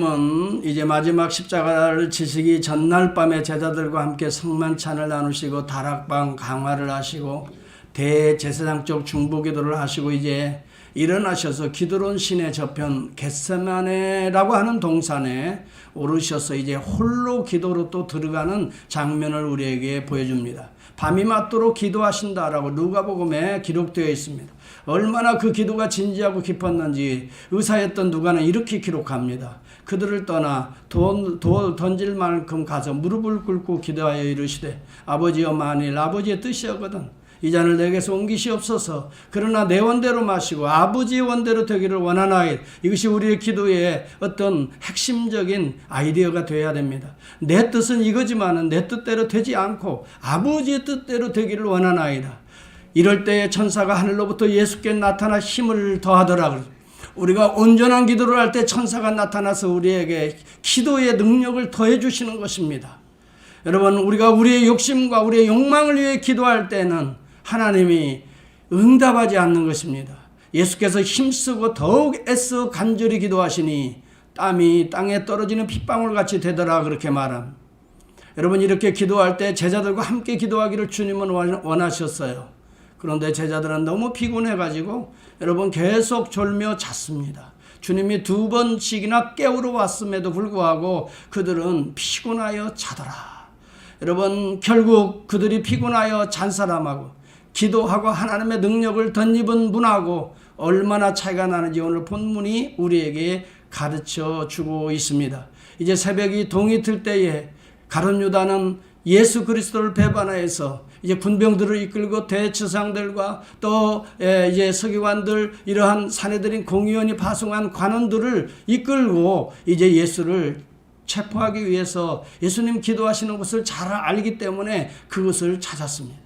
은 이제 마지막 십자가를 지시기 전날 밤에 제자들과 함께 성만찬을 나누시고 다락방 강화를 하시고 대제사장적 중보기도를 하시고 이제 일어나셔서 기드론 시내 저편 겟세마네라고 하는 동산에 오르셔서 이제 홀로 기도로 또 들어가는 장면을 우리에게 보여줍니다. 밤이 맞도록 기도하신다라고 누가복음에 기록되어 있습니다. 얼마나 그 기도가 진지하고 깊었는지 의사였던 누가는 이렇게 기록합니다. 그들을 떠나 돌 던질 만큼 가서 무릎을 꿇고 기도하여 이르시되 아버지여 만일 아버지의 뜻이었거든 이 잔을 내게서 옮기시옵소서. 그러나 내 원대로 마시고 아버지의 원대로 되기를 원하나이다. 이것이 우리의 기도의 어떤 핵심적인 아이디어가 되어야 됩니다. 내 뜻은 이거지만은 내 뜻대로 되지 않고 아버지의 뜻대로 되기를 원하나이다. 이럴 때에 천사가 하늘로부터 예수께 나타나 힘을 더하더라. 우리가 온전한 기도를 할 때 천사가 나타나서 우리에게 기도의 능력을 더해 주시는 것입니다. 여러분, 우리가 우리의 욕심과 우리의 욕망을 위해 기도할 때는 하나님이 응답하지 않는 것입니다. 예수께서 힘쓰고 더욱 애써 간절히 기도하시니 땀이 땅에 떨어지는 핏방울같이 되더라 그렇게 말함. 여러분, 이렇게 기도할 때 제자들과 함께 기도하기를 주님은 원하셨어요. 그런데 제자들은 너무 피곤해가지고 여러분 계속 졸며 잤습니다. 주님이 2번씩이나 깨우러 왔음에도 불구하고 그들은 피곤하여 자더라. 여러분, 결국 그들이 피곤하여 잔 사람하고 기도하고 하나님의 능력을 덧입은 분하고 얼마나 차이가 나는지 오늘 본문이 우리에게 가르쳐 주고 있습니다. 이제 새벽이 동이 틀 때에 가룟 유다는 예수 그리스도를 배반해서 이제 군병들을 이끌고 대제사장들과 또 이제 서기관들 이러한 사내들인 공의원이 파송한 관원들을 이끌고 이제 예수를 체포하기 위해서 예수님 기도하시는 것을 잘 알기 때문에 그것을 찾았습니다.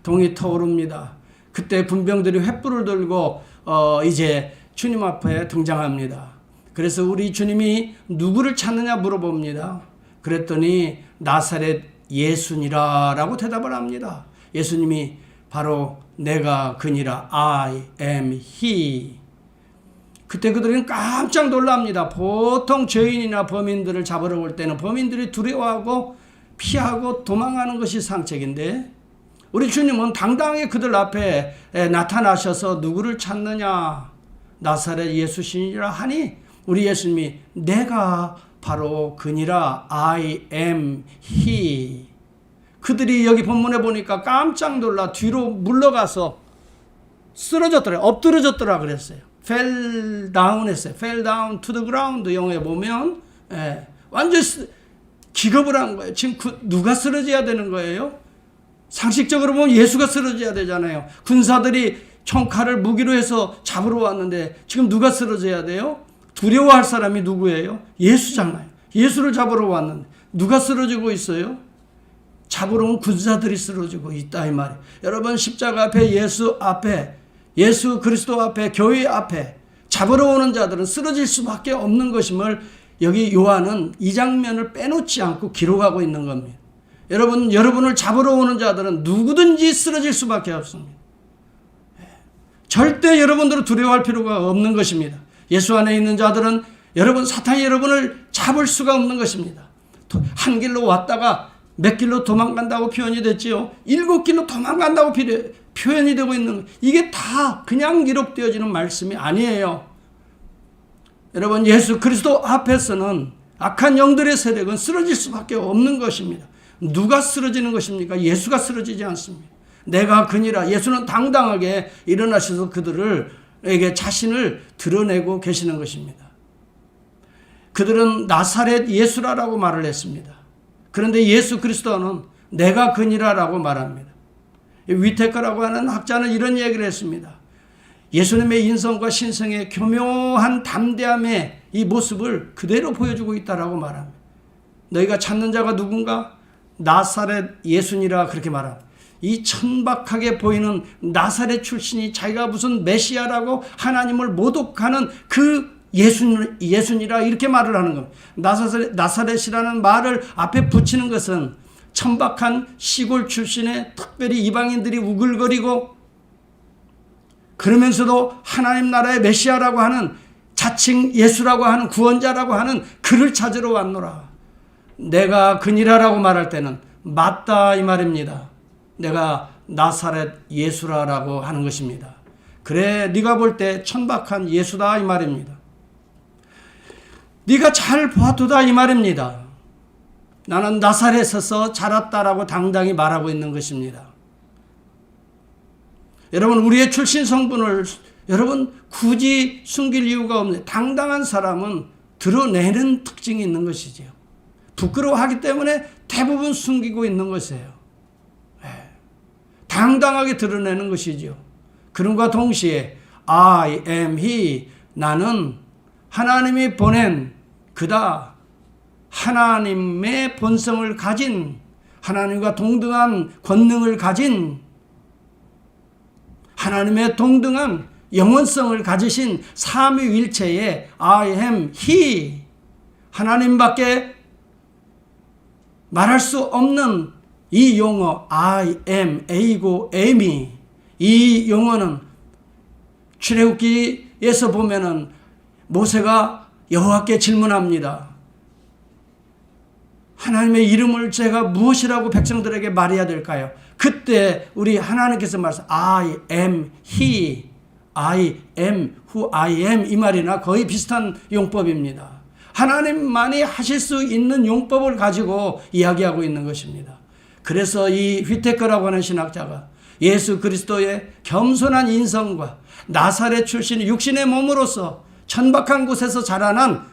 동이 터오릅니다. 그때 군병들이 횃불을 들고 이제 주님 앞에 등장합니다. 그래서 우리 주님이 누구를 찾느냐 물어봅니다. 그랬더니 나사렛 예수니라라고 대답을 합니다. 예수님이 바로 내가 그니라 I am he. 그때 그들은 깜짝 놀랍니다. 보통 죄인이나 범인들을 잡으러 올 때는 범인들이 두려워하고 피하고 도망가는 것이 상책인데 우리 주님은 당당하게 그들 앞에 나타나셔서 누구를 찾느냐 나사렛 예수시니라 하니 우리 예수님이 내가 바로 그니라 I am he. 그들이 여기 본문에 보니까 깜짝 놀라 뒤로 물러가서 쓰러졌더라, 엎드러졌더라 그랬어요. fell down 했어요. fell down to the ground 영어에 보면 완전 기겁을 한 거예요. 지금 누가 쓰러져야 되는 거예요? 상식적으로 보면 예수가 쓰러져야 되잖아요. 군사들이 총칼을 무기로 해서 잡으러 왔는데 지금 누가 쓰러져야 돼요? 두려워할 사람이 누구예요? 예수잖아요. 예수를 잡으러 왔는데 누가 쓰러지고 있어요? 잡으러 온 군사들이 쓰러지고 있다 이 말이에요. 여러분, 십자가 앞에 예수 앞에 예수 그리스도 앞에 교회 앞에 잡으러 오는 자들은 쓰러질 수밖에 없는 것임을 여기 요한은 이 장면을 빼놓지 않고 기록하고 있는 겁니다. 여러분을 잡으러 오는 자들은 누구든지 쓰러질 수밖에 없습니다. 절대 여러분들은 두려워할 필요가 없는 것입니다. 예수 안에 있는 자들은 사탄이 여러분을 잡을 수가 없는 것입니다. 한 길로 왔다가 몇 길로 도망간다고 표현이 됐지요. 7길로 도망간다고 표현이 되고 있는 이게 다 그냥 기록되어지는 말씀이 아니에요. 여러분, 예수 그리스도 앞에서는 악한 영들의 세력은 쓰러질 수밖에 없는 것입니다. 누가 쓰러지는 것입니까? 예수가 쓰러지지 않습니다. 내가 그니라. 예수는 당당하게 일어나셔서 그들에게 자신을 드러내고 계시는 것입니다. 그들은 나사렛 예수라라고 말을 했습니다. 그런데 예수 그리스도는 내가 그니라라고 말합니다. 위테커라고 하는 학자는 이런 얘기를 했습니다. 예수님의 인성과 신성의 교묘한 담대함의 이 모습을 그대로 보여주고 있다라고 말합니다. 너희가 찾는 자가 누군가? 나사렛 예수니라 그렇게 말합니다. 이 천박하게 보이는 나사렛 출신이 자기가 무슨 메시아라고 하나님을 모독하는 그 예수니라 이렇게 말을 하는 겁니다. 나사렛이라는 말을 앞에 붙이는 것은 천박한 시골 출신의 특별히 이방인들이 우글거리고 그러면서도 하나님 나라의 메시아라고 하는 자칭 예수라고 하는 구원자라고 하는 그를 찾으러 왔노라. 내가 그니라라고 말할 때는 맞다 이 말입니다. 내가 나사렛 예수라라고 하는 것입니다. 그래 네가 볼 때 천박한 예수다 이 말입니다. 네가 잘 보아두다 이 말입니다. 나는 나사렛에서 자랐다라고 당당히 말하고 있는 것입니다. 여러분 우리의 출신 성분을 여러분 굳이 숨길 이유가 없는 당당한 사람은 드러내는 특징이 있는 것이지요. 부끄러워하기 때문에 대부분 숨기고 있는 것이에요. 당당하게 드러내는 것이지요. 그런과 동시에 I am he, 나는 하나님이 보낸 그다, 하나님의 본성을 가진, 하나님과 동등한 권능을 가진, 하나님의 동등한 영원성을 가지신 삼위일체의 I am he, 하나님밖에 말할 수 없는 이 용어 I am A고 Am이, 이 용어는 출애굽기에서 보면은 모세가 여호와께 질문합니다. 하나님의 이름을 제가 무엇이라고 백성들에게 말해야 될까요? 그때 우리 하나님께서 말씀 I am he, I am who I am 이 말이나 거의 비슷한 용법입니다. 하나님만이 하실 수 있는 용법을 가지고 이야기하고 있는 것입니다. 그래서 이 휘테커라고 하는 신학자가 예수 그리스도의 겸손한 인성과 나사렛 출신의 육신의 몸으로서 천박한 곳에서 자라난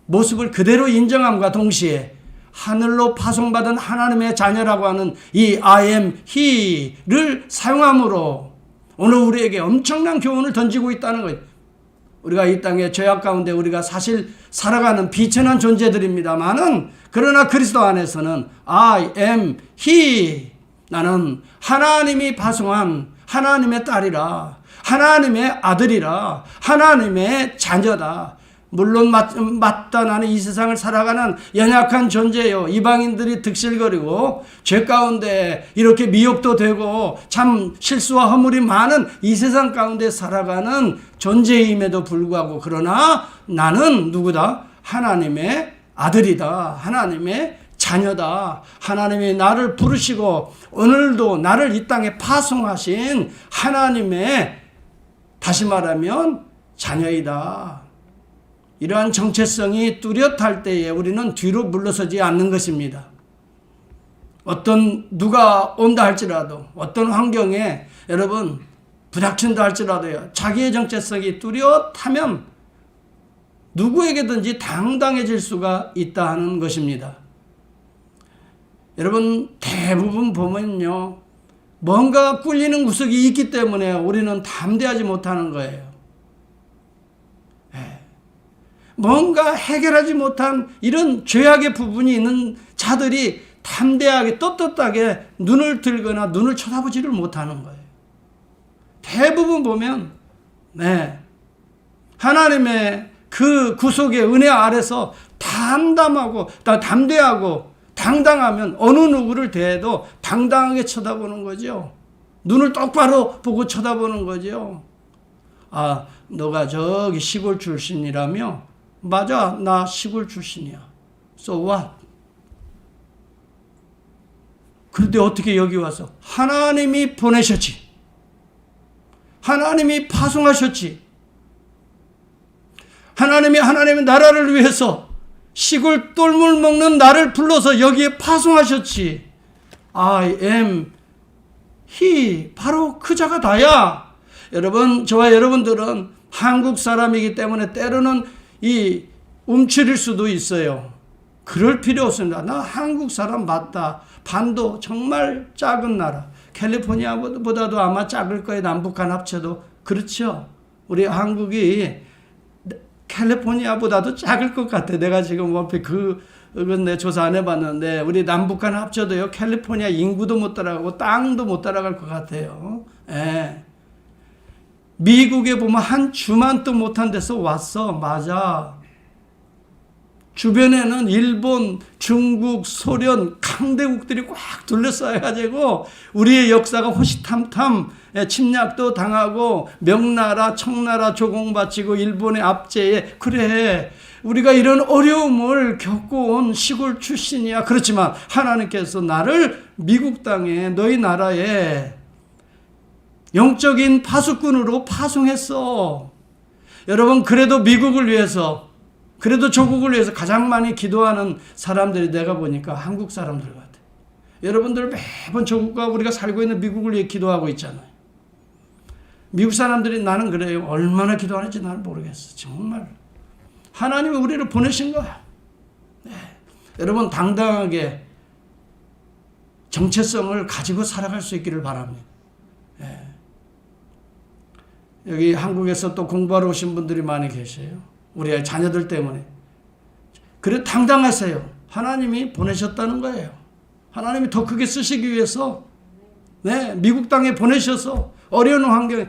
모습을 그대로 인정함과 동시에 하늘로 파송받은 하나님의 자녀라고 하는 이 I am he를 사용함으로 오늘 우리에게 엄청난 교훈을 던지고 있다는 거예요. 우리가 이 땅의 죄악 가운데 우리가 사실 살아가는 비천한 존재들입니다만은 그러나 그리스도 안에서는 I am he, 나는 하나님이 파송한 하나님의 딸이라, 하나님의 아들이라, 하나님의 자녀다. 물론 맞다, 나는 이 세상을 살아가는 연약한 존재요. 이방인들이 득실거리고 죄 가운데 이렇게 미혹도 되고 참 실수와 허물이 많은 이 세상 가운데 살아가는 존재임에도 불구하고 그러나 나는 누구다? 하나님의 아들이다. 하나님의 자녀다. 하나님이 나를 부르시고 오늘도 나를 이 땅에 파송하신 하나님의, 다시 말하면 자녀이다. 이러한 정체성이 뚜렷할 때에 우리는 뒤로 물러서지 않는 것입니다. 어떤 누가 온다 할지라도, 어떤 환경에 여러분 부닥친다 할지라도요, 자기의 정체성이 뚜렷하면 누구에게든지 당당해질 수가 있다 하는 것입니다. 여러분 대부분 보면요, 뭔가 꿀리는 구석이 있기 때문에 우리는 담대하지 못하는 거예요. 뭔가 해결하지 못한 이런 죄악의 부분이 있는 자들이 담대하게 떳떳하게 눈을 들거나 눈을 쳐다보지를 못하는 거예요. 대부분 보면 하나님의 그 구속의 은혜 아래서 담담하고 담대하고 당당하면 어느 누구를 대해도 당당하게 쳐다보는 거죠. 눈을 똑바로 보고 쳐다보는 거죠. 아, 너가 저기 시골 출신이라며? 맞아, 나 시골 출신이야. So what? 그런데 어떻게 여기 와서 하나님이 보내셨지. 하나님이 파송하셨지. 하나님의 나라를 위해서 시골 똘물 먹는 나를 불러서 여기에 파송하셨지. I am he. 바로 그 자가 다야. 여러분, 저와 여러분들은 한국 사람이기 때문에 때로는 이 움츠릴 수도 있어요. 그럴 필요 없습니다. 나 한국 사람 맞다. 반도 정말 작은 나라. 캘리포니아보다도 아마 작을 거예요. 남북한 합쳐도. 그렇죠. 우리 한국이 캘리포니아보다도 작을 것 같아. 내가 지금 그건 내 조사 안 해봤는데 우리 남북한 합쳐도요, 캘리포니아 인구도 못 따라가고 땅도 못 따라갈 것 같아요. 예. 미국에 보면 한 주만도 못한 데서 왔어. 맞아. 주변에는 일본, 중국, 소련, 강대국들이 꽉 둘러싸여가지고 우리의 역사가 호시탐탐 침략도 당하고 명나라, 청나라 조공바치고 일본의 압제에 그래 우리가 이런 어려움을 겪어온 시골 출신이야. 그렇지만 하나님께서 나를 미국 땅에 너희 나라에 영적인 파수꾼으로 파송했어. 여러분 그래도 미국을 위해서 그래도 조국을 위해서 가장 많이 기도하는 사람들이 내가 보니까 한국 사람들 같아요. 여러분들 매번 조국과 우리가 살고 있는 미국을 위해 기도하고 있잖아요. 미국 사람들이 나는 그래요. 얼마나 기도하는지 나는 모르겠어. 정말 하나님이 우리를 보내신 거야. 네. 여러분 당당하게 정체성을 가지고 살아갈 수 있기를 바랍니다. 네. 여기 한국에서 또 공부하러 오신 분들이 많이 계세요. 우리 자녀들 때문에. 그래 당당하세요. 하나님이 보내셨다는 거예요. 하나님이 더 크게 쓰시기 위해서 네, 미국 땅에 보내셔서 어려운 환경에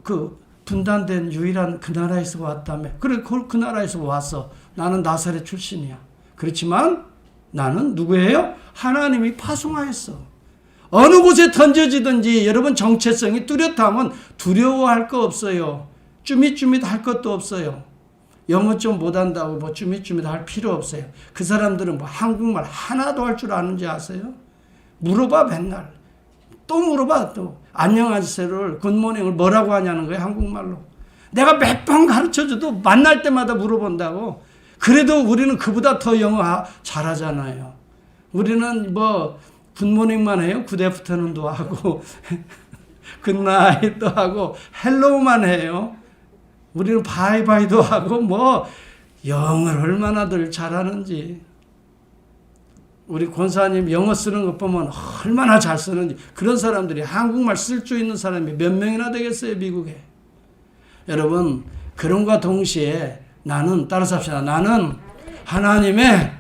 그 분단된 유일한 그 나라에서 왔다며. 그래 그 나라에서 왔어. 나는 나사렛 출신이야. 그렇지만 나는 누구예요? 하나님이 파송하였어. 어느 곳에 던져지든지 여러분 정체성이 뚜렷하면 두려워할 거 없어요. 쭈밋쭈밋 할 것도 없어요. 영어 좀 못한다고 뭐 쭈밋쭈밋 할 필요 없어요. 그 사람들은 뭐 한국말 하나도 할 줄 아는지 아세요? 물어봐 맨날. 또 물어봐 또. 안녕하세요를 굿모닝을 뭐라고 하냐는 거예요. 한국말로. 내가 몇 번 가르쳐줘도 만날 때마다 물어본다고. 그래도 우리는 그보다 더 영어 잘하잖아요. 우리는 뭐 굿모닝만 해요. 굿애프터눈도 하고 굿나잇도 하고 헬로우만 해요. 우리는 바이바이도 하고 뭐 영어를 얼마나들 잘하는지. 우리 권사님 영어 쓰는 것 보면 얼마나 잘 쓰는지. 그런 사람들이 한국말 쓸 줄 있는 사람이 몇 명이나 되겠어요 미국에. 여러분 그런과 동시에 나는 따라서 합시다. 나는 하나님의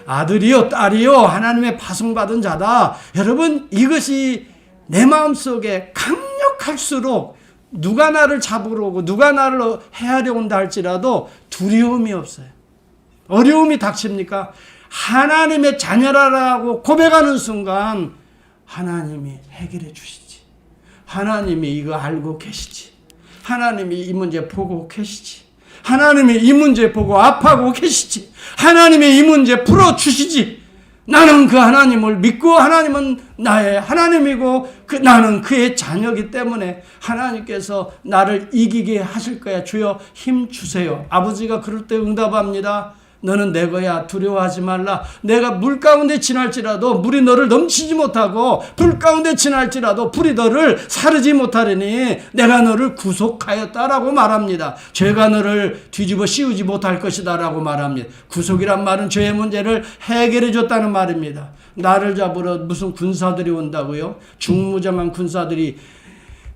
아들이요 딸이요 하나님의 파송받은 자다. 여러분 이것이 내 마음속에 강력할수록 누가 나를 잡으러 오고 누가 나를 헤아려 온다 할지라도 두려움이 없어요. 어려움이 닥칩니까? 하나님의 자녀라고 고백하는 순간 하나님이 해결해 주시지. 하나님이 이거 알고 계시지. 하나님이 이 문제 보고 계시지. 하나님이 이 문제 보고 아파하고 계시지. 하나님이 이 문제 풀어주시지. 나는 그 하나님을 믿고 하나님은 나의 하나님이고 나는 그의 자녀이기 때문에 하나님께서 나를 이기게 하실 거야. 주여 힘 주세요. 아버지가 그럴 때 응답합니다. 너는 내 거야. 두려워하지 말라. 내가 물 가운데 지날지라도 물이 너를 넘치지 못하고 불 가운데 지날지라도 불이 너를 사르지 못하리니 내가 너를 구속하였다라고 말합니다. 죄가 너를 뒤집어 씌우지 못할 것이다 라고 말합니다. 구속이란 말은 죄의 문제를 해결해 줬다는 말입니다. 나를 잡으러 무슨 군사들이 온다고요? 중무장한 군사들이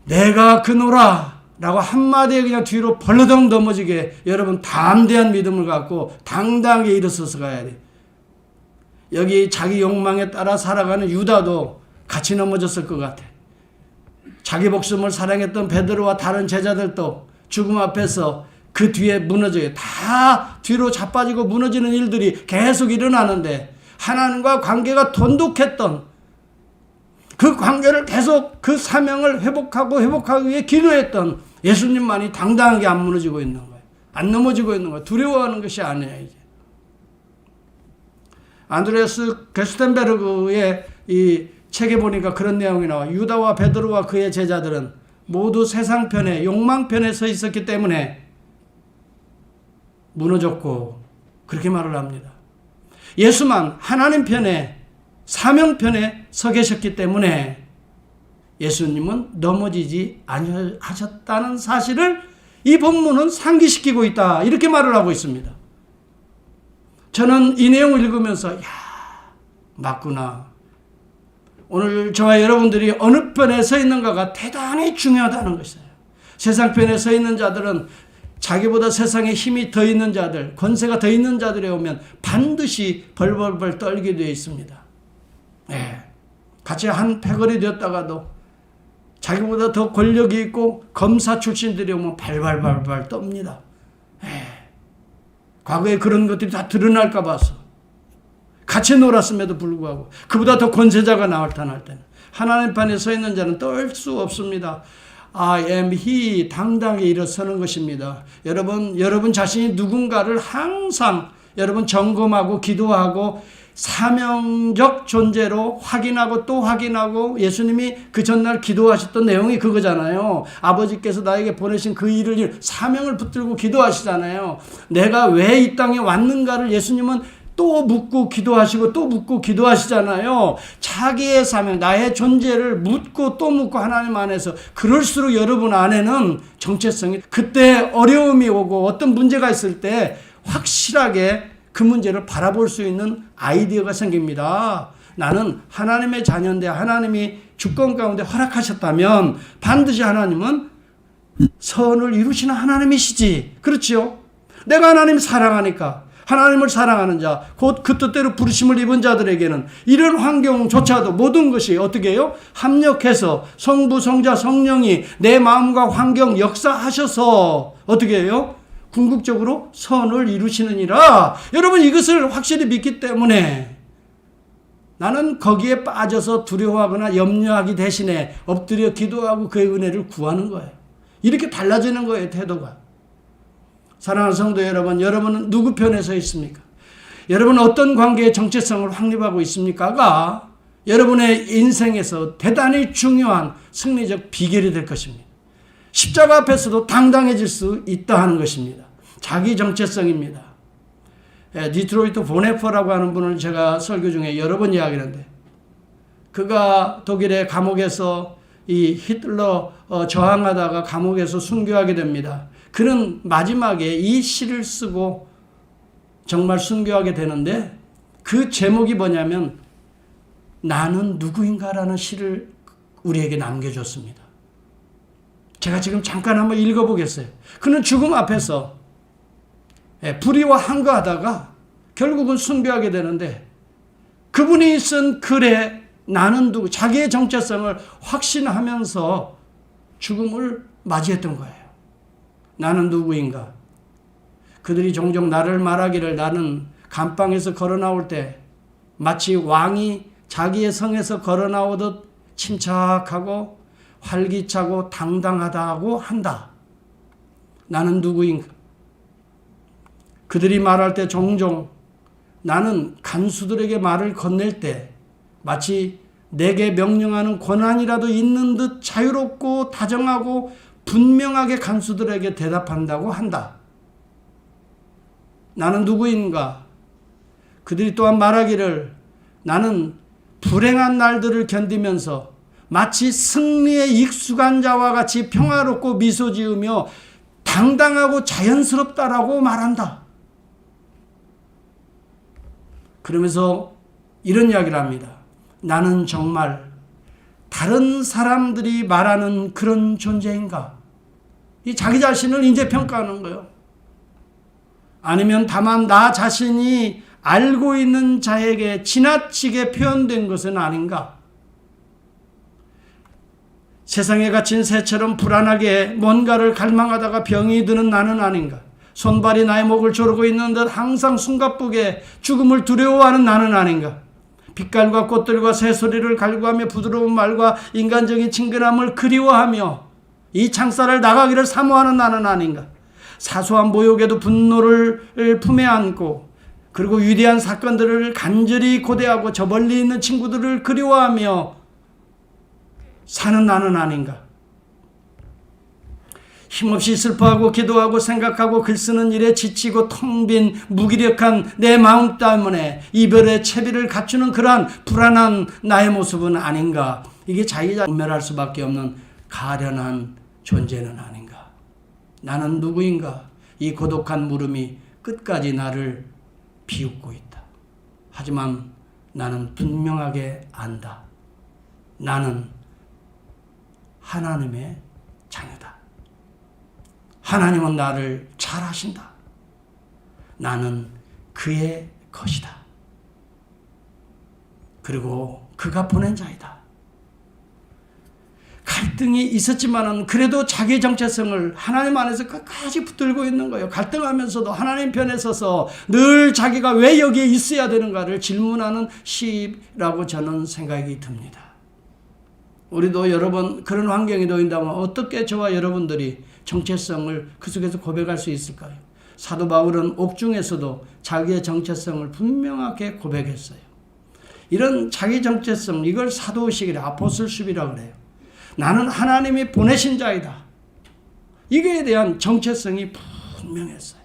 내가 그노라 라고 한마디에 그냥 뒤로 벌러덩 넘어지게 여러분 담대한 믿음을 갖고 당당하게 일어서서 가야 돼. 여기 자기 욕망에 따라 살아가는 유다도 같이 넘어졌을 것 같아. 자기 목숨을 사랑했던 베드로와 다른 제자들도 죽음 앞에서 그 뒤에 무너져요. 다 뒤로 자빠지고 무너지는 일들이 계속 일어나는데 하나님과 관계가 돈독했던 그 관계를 계속 그 사명을 회복하기 위해 기도했던 예수님만이 당당하게 안 무너지고 있는 거예요. 안 넘어지고 있는 거예요. 두려워하는 것이 아니에요. 이제. 안드레아스 게스텐베르그의 이 책에 보니까 그런 내용이 나와요. 유다와 베드로와 그의 제자들은 모두 세상 편에 욕망 편에 서 있었기 때문에 무너졌고 그렇게 말을 합니다. 예수만 하나님 편에 사명 편에 서 계셨기 때문에 예수님은 넘어지지 아니하셨다는 사실을 이 본문은 상기시키고 있다. 이렇게 말을 하고 있습니다. 저는 이 내용을 읽으면서 맞구나. 오늘 저와 여러분들이 어느 편에 서 있는가가 대단히 중요하다는 것이에요. 세상 편에 서 있는 자들은 자기보다 세상에 힘이 더 있는 자들, 권세가 더 있는 자들에 오면 반드시 벌벌벌 떨게 되어 있습니다. 네. 같이 한 패거리 되었다가도 자기보다 더 권력이 있고 검사 출신들이 오면 발발발발 떱니다. 네. 과거에 그런 것들이 다 드러날까 봐서. 같이 놀았음에도 불구하고 그보다 더 권세자가 나타날 때는 하나님 편에 서 있는 자는 떨 수 없습니다. I am he 당당히 일어서는 것입니다. 여러분 자신이 누군가를 항상 여러분 점검하고 기도하고 사명적 존재로 확인하고 또 확인하고 예수님이 그 전날 기도하셨던 내용이 그거잖아요. 아버지께서 나에게 보내신 그 일을 사명을 붙들고 기도하시잖아요. 내가 왜 이 땅에 왔는가를 예수님은 또 묻고 기도하시고 또 묻고 기도하시잖아요. 자기의 사명, 나의 존재를 묻고 또 묻고 하나님 안에서 그럴수록 여러분 안에는 정체성이 그때 어려움이 오고 어떤 문제가 있을 때 확실하게 그 문제를 바라볼 수 있는 아이디어가 생깁니다. 나는 하나님의 자녀인데 하나님이 주권 가운데 허락하셨다면 반드시 하나님은 선을 이루시는 하나님이시지. 그렇지요? 내가 하나님 사랑하니까 하나님을 사랑하는 자, 곧 그 뜻대로 부르심을 입은 자들에게는 이런 환경조차도 모든 것이 어떻게 해요? 합력해서 성부, 성자, 성령이 내 마음과 환경 역사하셔서 어떻게 해요? 궁극적으로 선을 이루시느니라. 여러분 이것을 확실히 믿기 때문에 나는 거기에 빠져서 두려워하거나 염려하기 대신에 엎드려 기도하고 그의 은혜를 구하는 거예요. 이렇게 달라지는 거예요, 태도가. 사랑하는 성도 여러분, 여러분은 누구 편에 서 있습니까? 여러분은 어떤 관계의 정체성을 확립하고 있습니까가 여러분의 인생에서 대단히 중요한 승리적 비결이 될 것입니다. 십자가 앞에서도 당당해질 수 있다 하는 것입니다. 자기 정체성입니다. 디트로이트 보네퍼라고 하는 분을 제가 설교 중에 여러 번 이야기하는데 그가 독일의 감옥에서 이 히틀러 저항하다가 감옥에서 순교하게 됩니다. 그는 마지막에 이 시를 쓰고 정말 순교하게 되는데 그 제목이 뭐냐면 나는 누구인가라는 시를 우리에게 남겨줬습니다. 제가 지금 잠깐 한번 읽어보겠어요. 그는 죽음 앞에서 불의와 항거하다가 결국은 순교하게 되는데 그분이 쓴 글에 나는 누구, 자기의 정체성을 확신하면서 죽음을 맞이했던 거예요. 나는 누구인가? 그들이 종종 나를 말하기를 나는 감방에서 걸어 나올 때 마치 왕이 자기의 성에서 걸어 나오듯 침착하고 활기차고 당당하다고 한다. 나는 누구인가? 그들이 말할 때 종종 나는 간수들에게 말을 건넬 때 마치 내게 명령하는 권한이라도 있는 듯 자유롭고 다정하고 분명하게 간수들에게 대답한다고 한다. 나는 누구인가? 그들이 또한 말하기를 나는 불행한 날들을 견디면서 마치 승리에 익숙한 자와 같이 평화롭고 미소 지으며 당당하고 자연스럽다라고 말한다. 그러면서 이런 이야기를 합니다. 나는 정말 다른 사람들이 말하는 그런 존재인가? 이 자기 자신을 이제 평가하는 거예요. 아니면 다만 나 자신이 알고 있는 자에게 지나치게 표현된 것은 아닌가? 세상에 갇힌 새처럼 불안하게 뭔가를 갈망하다가 병이 드는 나는 아닌가? 손발이 나의 목을 조르고 있는 듯 항상 숨가쁘게 죽음을 두려워하는 나는 아닌가? 빛깔과 꽃들과 새소리를 갈구하며 부드러운 말과 인간적인 친근함을 그리워하며 이 창살을 나가기를 사모하는 나는 아닌가? 사소한 모욕에도 분노를 품에 안고 그리고 위대한 사건들을 간절히 고대하고 저 멀리 있는 친구들을 그리워하며 사는 나는 아닌가? 힘없이 슬퍼하고 기도하고 생각하고 글쓰는 일에 지치고 텅 빈 무기력한 내 마음 때문에 이별의 채비를 갖추는 그러한 불안한 나의 모습은 아닌가? 이게 자기가 분별할 수밖에 없는 가련한 존재는 아닌가? 나는 누구인가? 이 고독한 물음이 끝까지 나를 비웃고 있다. 하지만 나는 분명하게 안다. 나는 하나님의 자녀다. 하나님은 나를 잘 아신다. 나는 그의 것이다. 그리고 그가 보낸 자이다. 갈등이 있었지만은 그래도 자기 정체성을 하나님 안에서 끝까지 붙들고 있는 거예요. 갈등하면서도 하나님 편에 서서 늘 자기가 왜 여기에 있어야 되는가를 질문하는 시라고 저는 생각이 듭니다. 우리도 여러 번 그런 환경에 놓인다면 어떻게 저와 여러분들이 정체성을 그 속에서 고백할 수 있을까요? 사도 바울은 옥중에서도 자기의 정체성을 분명하게 고백했어요. 이런 자기 정체성, 이걸 사도의식이라 아포스톨십이라고 그래요. 나는 하나님이 보내신 자이다. 이거에 대한 정체성이 분명했어요.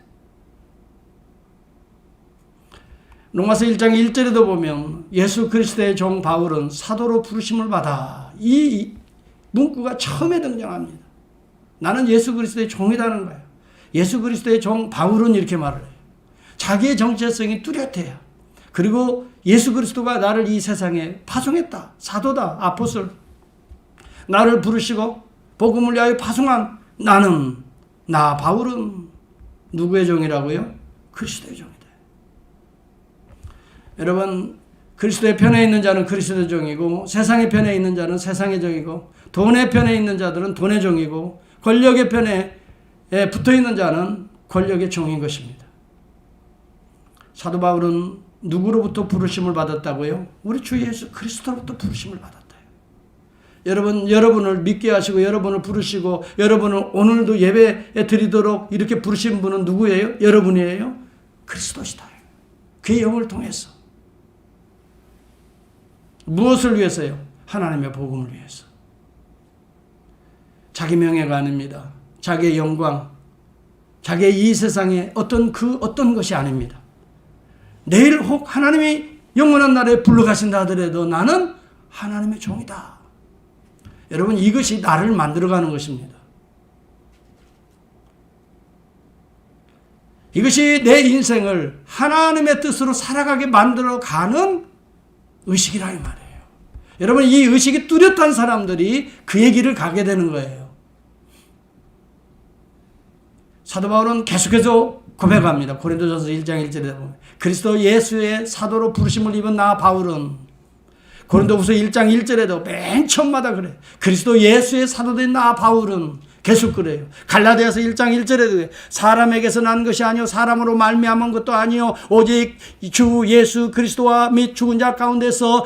로마서 1장 1절에도 보면 예수 그리스도의 종 바울은 사도로 부르심을 받아, 이 문구가 처음에 등장합니다. 나는 예수 그리스도의 종이라는 거예요. 예수 그리스도의 종 바울은 이렇게 말을 해요. 자기의 정체성이 뚜렷해요. 그리고 예수 그리스도가 나를 이 세상에 파송했다. 사도다. 아포스톨. 나를 부르시고 복음을 위하여 파송한 나는, 나 바울은 누구의 종이라고요? 그리스도의 종이다. 여러분, 그리스도의 편에 있는 자는 그리스도의 종이고, 세상의 편에 있는 자는 세상의 종이고, 돈의 편에 있는 자들은 돈의 종이고, 권력의 편에 붙어 있는 자는 권력의 종인 것입니다. 사도 바울은 누구로부터 부르심을 받았다고요? 우리 주 예수 그리스도로부터 부르심을 받았다. 여러분을 믿게 하시고 여러분을 부르시고 여러분을 오늘도 예배에 드리도록 이렇게 부르신 분은 누구예요? 여러분이에요? 그리스도시다. 그의 영을 통해서. 무엇을 위해서요? 하나님의 복음을 위해서. 자기 명예가 아닙니다. 자기의 영광, 자기의 이 세상의 어떤 것이 아닙니다. 내일 혹 하나님이 영원한 날에 불러가신다 하더라도 나는 하나님의 종이다. 여러분, 이것이 나를 만들어가는 것입니다. 이것이 내 인생을 하나님의 뜻으로 살아가게 만들어가는 의식이라 이 말이에요. 여러분, 이 의식이 뚜렷한 사람들이 그의 길을 가게 되는 거예요. 사도 바울은 계속해서 고백합니다. 고린도전서 1장 1절에 보면 그리스도 예수의 사도로 부르심을 입은 나 바울은, 고린도후서 1장 1절에도 맨 처음마다 그래. 그리스도 예수의 사도된 나 바울은 계속 그래요. 갈라디아서 1장 1절에도 사람에게서 난 것이 아니요 사람으로 말미암은 것도 아니요 오직 주 예수 그리스도와 및 죽은 자 가운데서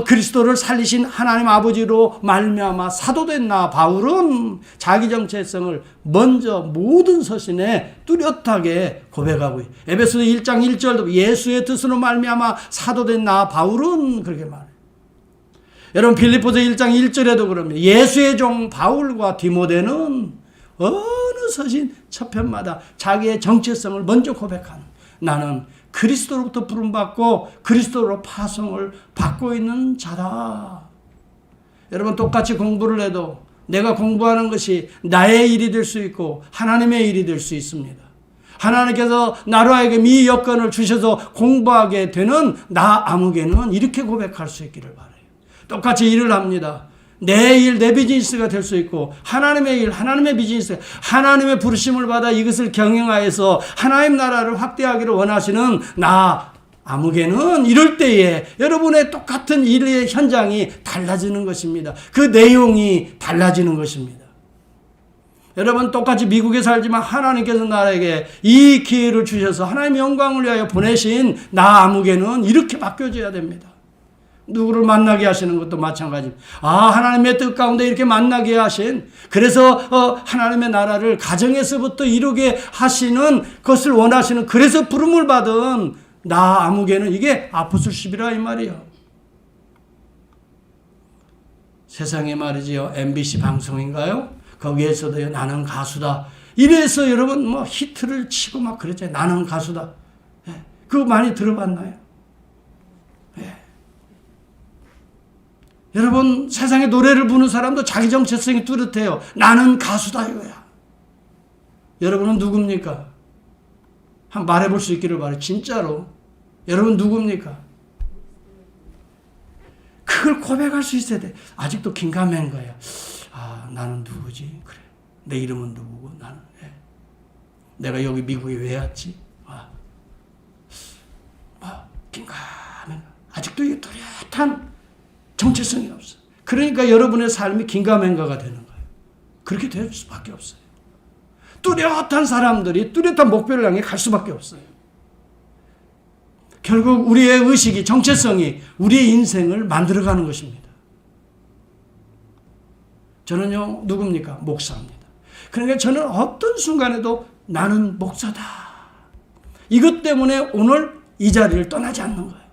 그리스도를 살리신 하나님 아버지로 말미암아 사도된 나 바울은 자기 정체성을 먼저 모든 서신에 뚜렷하게 고백하고 있어요. 에베소서 1장 1절도 예수의 뜻으로 말미암아 사도된 나 바울은 그렇게 말해요. 여러분, 빌립보서 1장 1절에도 그럽니다. 예수의 종 바울과 디모데는 어느 서신 첫 편마다 자기의 정체성을 먼저 고백하는, 나는 그리스도로부터 부름받고 그리스도로 파송을 받고 있는 자다. 여러분, 똑같이 공부를 해도 내가 공부하는 것이 나의 일이 될 수 있고 하나님의 일이 될 수 있습니다. 하나님께서 나로 하여금 이 여건을 주셔서 공부하게 되는 나 아무개는 이렇게 고백할 수 있기를 바라요. 똑같이 일을 합니다. 내 일, 내 비즈니스가 될 수 있고 하나님의 일, 하나님의 비즈니스, 하나님의 부르심을 받아 이것을 경영하여서 하나님 나라를 확대하기를 원하시는 나 아무개는 이럴 때에 여러분의 똑같은 일의 현장이 달라지는 것입니다. 그 내용이 달라지는 것입니다. 여러분, 똑같이 미국에 살지만 하나님께서 나에게 이 기회를 주셔서 하나님의 영광을 위하여 보내신 나 아무개는 이렇게 바뀌어져야 됩니다. 누구를 만나게 하시는 것도 마찬가지입니다. 하나님의 뜻 가운데 이렇게 만나게 하신, 그래서 하나님의 나라를 가정에서부터 이루게 하시는 것을 원하시는, 그래서 부름을 받은 나 아무개는 이게 아포스톨십이라 이 말이에요. 세상에 말이지요, MBC 방송인가요? 거기에서도요, 나는 가수다. 이래서 여러분 뭐 히트를 치고 막 그랬잖아요. 나는 가수다. 그거 많이 들어봤나요? 여러분, 세상에 노래를 부르는 사람도 자기 정체성이 뚜렷해요. 나는 가수다 이거야. 여러분은 누굽니까? 한번 말해볼 수 있기를 바라요. 진짜로. 여러분 누굽니까? 그걸 고백할 수 있어야 돼. 아직도 긴가민한 거야. 나는 누구지? 그래. 내 이름은 누구고 나는. 내가 여기 미국에 왜 왔지? 긴가민한. 아직도 이 뚜렷한 정체성이 없어. 그러니까 여러분의 삶이 긴가민가가 되는 거예요. 그렇게 될 수밖에 없어요. 뚜렷한 사람들이 뚜렷한 목표를 향해 갈 수밖에 없어요. 결국 우리의 의식이, 정체성이 우리의 인생을 만들어가는 것입니다. 저는요, 누굽니까? 목사입니다. 그러니까 저는 어떤 순간에도 나는 목사다. 이것 때문에 오늘 이 자리를 떠나지 않는 거예요.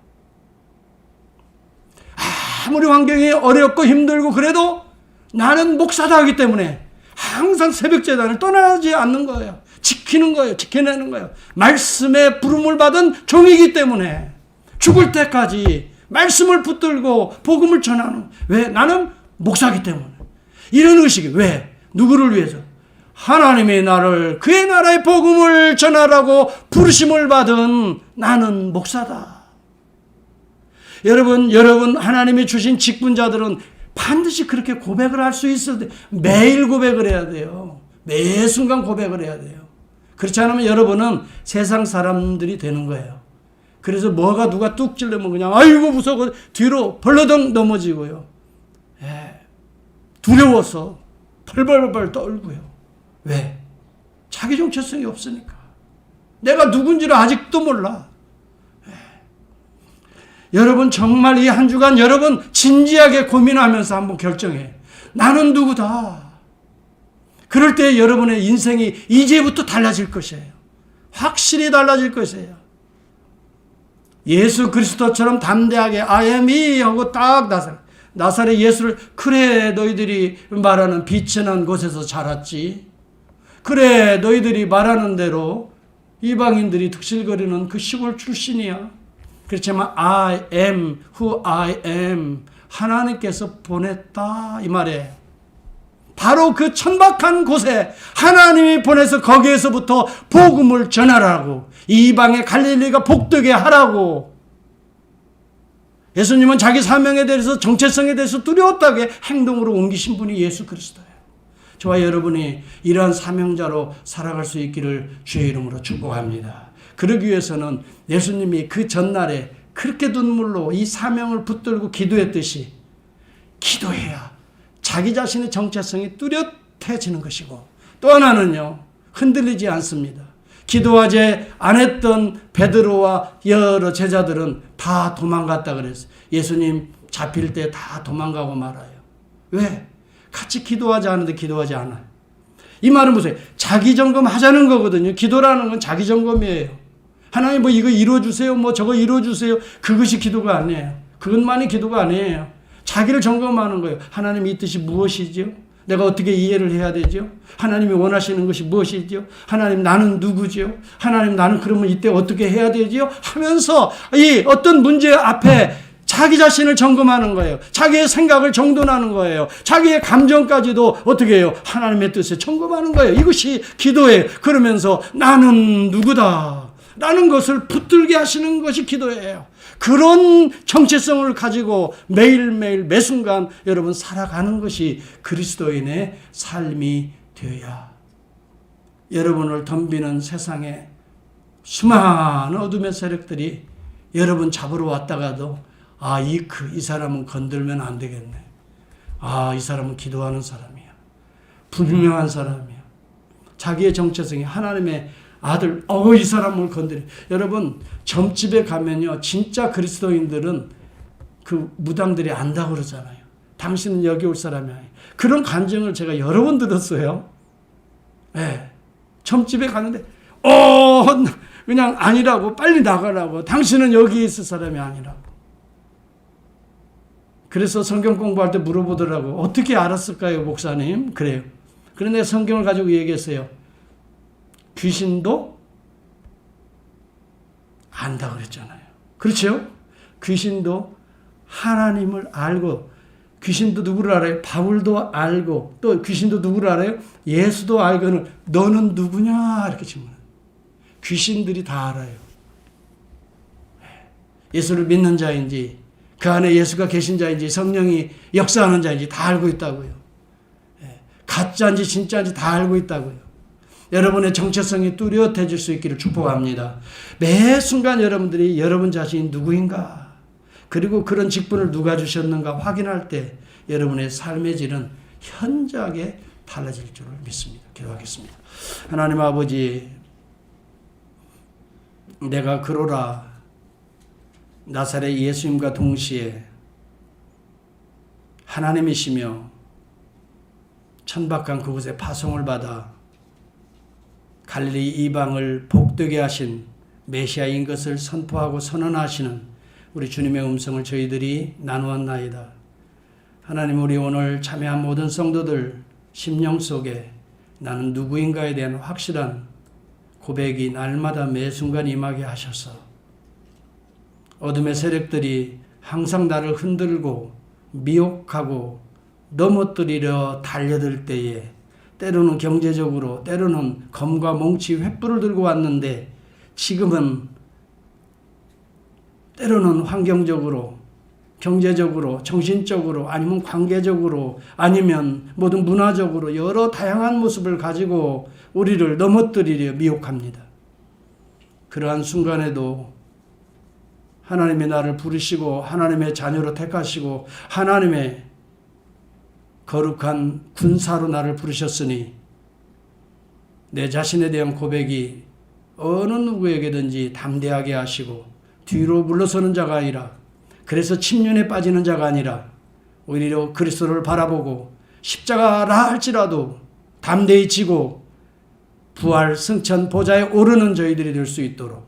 아무리 환경이 어렵고 힘들고 그래도 나는 목사다 하기 때문에 항상 새벽제단을 떠나지 않는 거예요. 지키는 거예요. 지켜내는 거예요. 말씀의 부름을 받은 종이기 때문에 죽을 때까지 말씀을 붙들고 복음을 전하는. 왜? 나는 목사기 때문에. 이런 의식이. 왜? 누구를 위해서? 하나님이 나를 그의 나라의 복음을 전하라고 부르심을 받은 나는 목사다. 여러분 하나님이 주신 직분자들은 반드시 그렇게 고백을 할 수 있어야 돼요. 매일 고백을 해야 돼요. 매 순간 고백을 해야 돼요. 그렇지 않으면 여러분은 세상 사람들이 되는 거예요. 그래서 뭐가 누가 뚝 찔르면 그냥 아이고 무서워 뒤로 벌러덩 넘어지고요. 두려워서 벌벌벌 떨고요. 왜? 자기 정체성이 없으니까. 내가 누군지를 아직도 몰라. 여러분 정말 이 한 주간 여러분 진지하게 고민하면서 한번 결정해. 나는 누구다. 그럴 때 여러분의 인생이 이제부터 달라질 것이에요. 확실히 달라질 것이에요. 예수 그리스도처럼 담대하게 I am he 하고 딱 나사렛 예수를 그래 너희들이 말하는 비천한 곳에서 자랐지. 그래 너희들이 말하는 대로 이방인들이 득실거리는 그 시골 출신이야. 그렇지만 I am who I am. 하나님께서 보냈다 이 말이에요. 바로 그 천박한 곳에 하나님이 보내서 거기에서부터 복음을 전하라고, 이방의 갈릴리가 복되게 하라고. 예수님은 자기 사명에 대해서, 정체성에 대해서 뚜렷하게 행동으로 옮기신 분이 예수 그리스도예요. 저와 여러분이 이러한 사명자로 살아갈 수 있기를 주의 이름으로 축복합니다. 그러기 위해서는 예수님이 그 전날에 그렇게 눈물로 이 사명을 붙들고 기도했듯이 기도해야 자기 자신의 정체성이 뚜렷해지는 것이고, 또 하나는요, 흔들리지 않습니다. 기도하지 않았던 베드로와 여러 제자들은 다 도망갔다 그랬어요. 예수님 잡힐 때 다 도망가고 말아요. 왜? 같이 기도하지 않는데 기도하지 않아요. 이 말은 무슨 자기 점검하자는 거거든요. 기도라는 건 자기 점검이에요. 하나님 뭐 이거 이루어주세요, 뭐 저거 이루어주세요. 그것이 기도가 아니에요. 그것만이 기도가 아니에요. 자기를 점검하는 거예요. 하나님 이 뜻이 무엇이죠? 내가 어떻게 이해를 해야 되죠? 하나님이 원하시는 것이 무엇이죠? 하나님 나는 누구죠? 하나님 나는 그러면 이때 어떻게 해야 되죠? 하면서 이 어떤 문제 앞에 자기 자신을 점검하는 거예요. 자기의 생각을 정돈하는 거예요. 자기의 감정까지도 어떻게 해요? 하나님의 뜻에 점검하는 거예요. 이것이 기도예요. 그러면서 나는 누구다 라는 것을 붙들게 하시는 것이 기도예요. 그런 정체성을 가지고 매일매일 매순간 여러분 살아가는 것이 그리스도인의 삶이 되어야 여러분을 덤비는 세상에 수많은 어둠의 세력들이 여러분 잡으러 왔다가도 이 사람은 건들면 안 되겠네. 이 사람은 기도하는 사람이야. 분명한 사람이야. 자기의 정체성이 하나님의 아들, 이 사람을 건드려. 여러분, 점집에 가면요, 진짜 그리스도인들은 그 무당들이 안다고 그러잖아요. 당신은 여기 올 사람이 아니에요. 그런 간증을 제가 여러 번 들었어요. 네. 점집에 갔는데, 그냥 아니라고, 빨리 나가라고. 당신은 여기 있을 사람이 아니라고. 그래서 성경 공부할 때 물어보더라고. 어떻게 알았을까요, 목사님? 그래요. 그런데 성경을 가지고 얘기했어요. 귀신도 안다 그랬잖아요. 그렇죠? 귀신도 하나님을 알고, 귀신도 누구를 알아요? 바울도 알고, 또 귀신도 누구를 알아요? 예수도 알고는 너는 누구냐? 이렇게 질문해요. 귀신들이 다 알아요. 예수를 믿는 자인지, 그 안에 예수가 계신 자인지, 성령이 역사하는 자인지 다 알고 있다고요. 가짜인지 진짜인지 다 알고 있다고요. 여러분의 정체성이 뚜렷해질 수 있기를 축복합니다. 매 순간 여러분들이 여러분 자신이 누구인가, 그리고 그런 직분을 누가 주셨는가 확인할 때 여러분의 삶의 질은 현저하게 달라질 줄을 믿습니다. 기도하겠습니다. 하나님 아버지, 내가 그로라 나사렛 예수님과 동시에 하나님이시며 천박한 그곳에 파송을 받아 갈릴리 이방을 복되게 하신 메시아인 것을 선포하고 선언하시는 우리 주님의 음성을 저희들이 나누었나이다. 하나님, 우리 오늘 참여한 모든 성도들 심령 속에 나는 누구인가에 대한 확실한 고백이 날마다 매 순간 임하게 하셔서 어둠의 세력들이 항상 나를 흔들고 미혹하고 넘어뜨리려 달려들 때에 때로는 경제적으로, 때로는 검과 몽치 횃불을 들고 왔는데 지금은 때로는 환경적으로, 경제적으로, 정신적으로, 아니면 관계적으로, 아니면 모든 문화적으로 여러 다양한 모습을 가지고 우리를 넘어뜨리려 미혹합니다. 그러한 순간에도 하나님의 나를 부르시고 하나님의 자녀로 택하시고 하나님의 거룩한 군사로 나를 부르셨으니 내 자신에 대한 고백이 어느 누구에게든지 담대하게 하시고 뒤로 물러서는 자가 아니라, 그래서 침륜에 빠지는 자가 아니라 오히려 그리스도를 바라보고 십자가라 할지라도 담대히 지고 부활 승천 보좌에 오르는 저희들이 될 수 있도록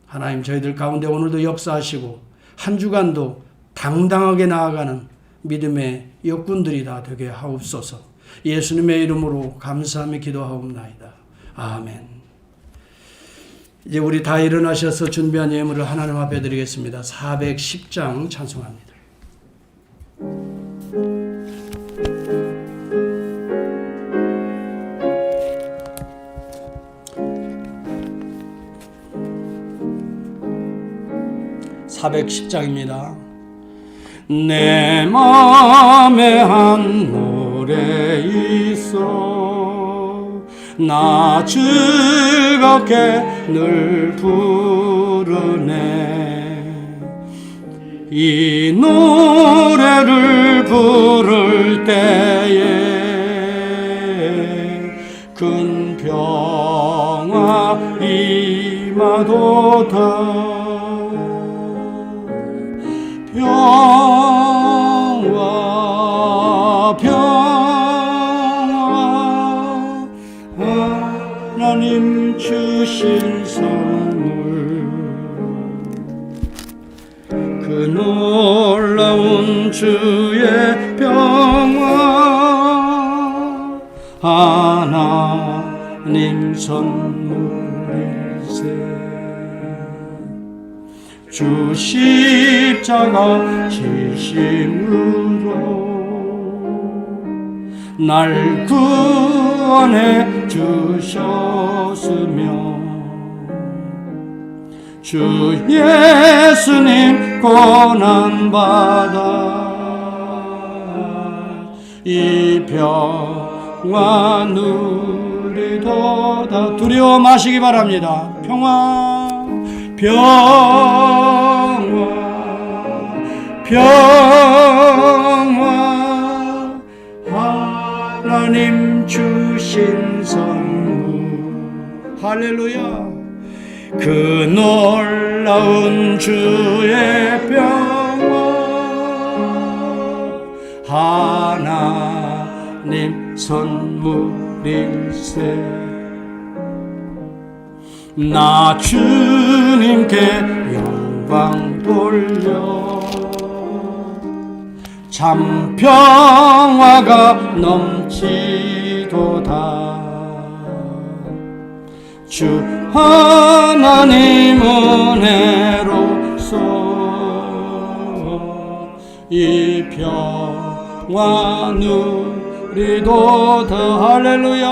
하나님, 저희들 가운데 오늘도 역사하시고 한 주간도 당당하게 나아가는 믿음의 역군들이 다 되게 하옵소서. 예수님의 이름으로 감사하며 기도하옵나이다. 아멘. 이제 우리 다 일어나셔서 준비한 예물을 하나님 앞에 드리겠습니다. 410장 찬송합니다. (410장입니다) 내 맘에 한 노래 있어 나 즐겁게 늘 부르네. 이 노래를 부를 때에 큰 평화 임하도다. 평화 평화 하나님 주신 선물, 그 놀라운 주의 평화 하나님 선물일세. 주 십자가 지심으로 날 구원해 주셨으며 주 예수님 고난받아 이 평화 누리도다. 두려워 마시기 바랍니다. 평화 평화 하나님 주신 선물. 할렐루야. 그 놀라운 주의 평화 하나님 선물일세. 나 주님께 영광 돌려 참 평화가 넘치도다. 주 하나님 은혜로서 이 평화 누리도다. 할렐루야.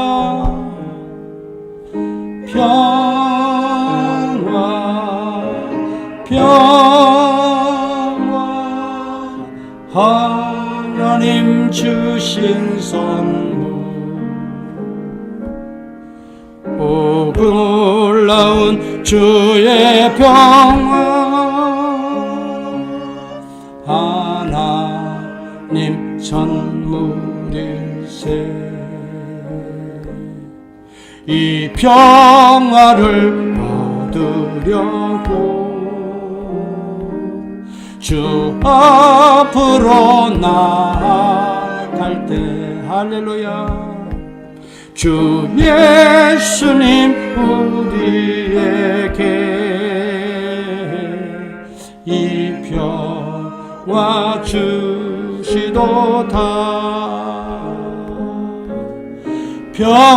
평화 하나님 주신 선물, 오 놀라운 주의 평화 선물일세. 이 평화를 얻으려고 주 앞으로 나아갈 때 할렐루야 주 예수님 우리에게 이 평화 주시도다. 평화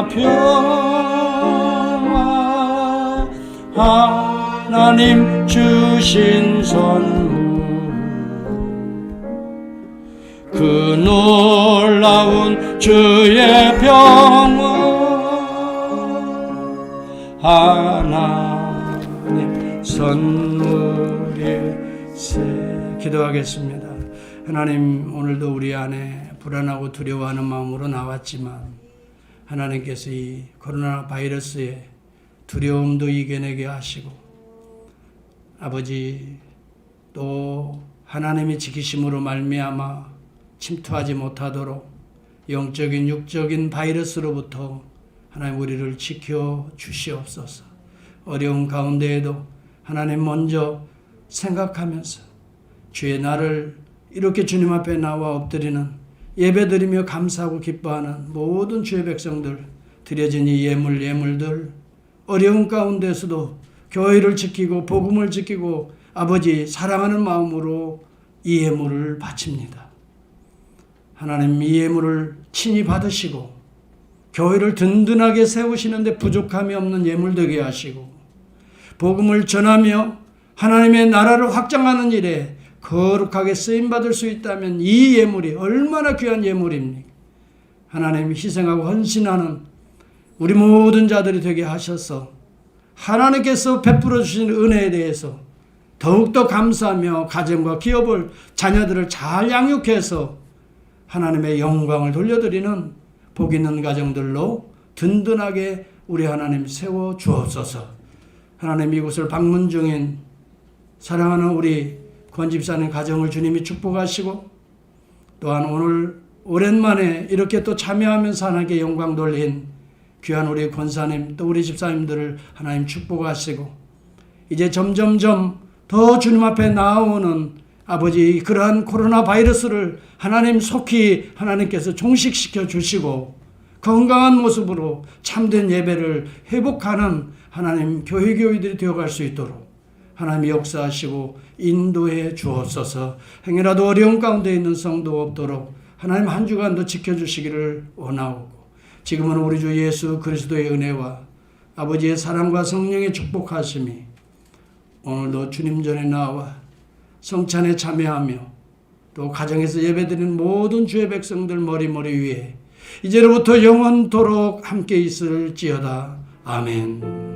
평화 하나님 주신 선물 그 놀라운 주의 평화 하나님 선물일세. 기도하겠습니다. 하나님 오늘도 우리 안에 불안하고 두려워하는 마음으로 나왔지만 하나님께서 이 코로나 바이러스의 두려움도 이겨내게 하시고 아버지 또 하나님의 지키심으로 말미암아 침투하지 못하도록 영적인 육적인 바이러스로부터 하나님 우리를 지켜 주시옵소서. 어려운 가운데에도 하나님 먼저 생각하면서 주의 날을 이렇게 주님 앞에 나와 엎드리는 예배드리며 감사하고 기뻐하는 모든 주의 백성들 드려진 이 예물들 어려운 가운데서도 교회를 지키고 복음을 지키고 아버지 사랑하는 마음으로 이 예물을 바칩니다. 하나님 이 예물을 친히 받으시고 교회를 든든하게 세우시는데 부족함이 없는 예물 되게 하시고 복음을 전하며 하나님의 나라를 확장하는 일에 거룩하게 쓰임받을 수 있다면 이 예물이 얼마나 귀한 예물입니까? 하나님 희생하고 헌신하는 우리 모든 자들이 되게 하셔서 하나님께서 베풀어 주신 은혜에 대해서 더욱더 감사하며 가정과 기업을 자녀들을 잘 양육해서 하나님의 영광을 돌려드리는 복 있는 가정들로 든든하게 우리 하나님 세워 주옵소서. 하나님 이곳을 방문 중인 사랑하는 우리 권 집사님 가정을 주님이 축복하시고 또한 오늘 오랜만에 이렇게 또 참여하면서 하나님께 영광 돌린 귀한 우리 권사님 또 우리 집사님들을 하나님 축복하시고 이제 점점점 더 주님 앞에 나아오는 아버지 그러한 코로나 바이러스를 하나님 속히 하나님께서 종식시켜 주시고 건강한 모습으로 참된 예배를 회복하는 하나님 교회교회들이 되어갈 수 있도록 하나님이 역사하시고 인도해 주옵소서. 행여라도 어려운 가운데 있는 성도 없도록 하나님 한 주간도 지켜주시기를 원하오고 지금은 우리 주 예수 그리스도의 은혜와 아버지의 사랑과 성령의 축복하심이 오늘도 주님 전에 나와 성찬에 참여하며 또 가정에서 예배드리는 모든 주의 백성들 머리 위에 이제로부터 영원토록 함께 있을지어다. 아멘.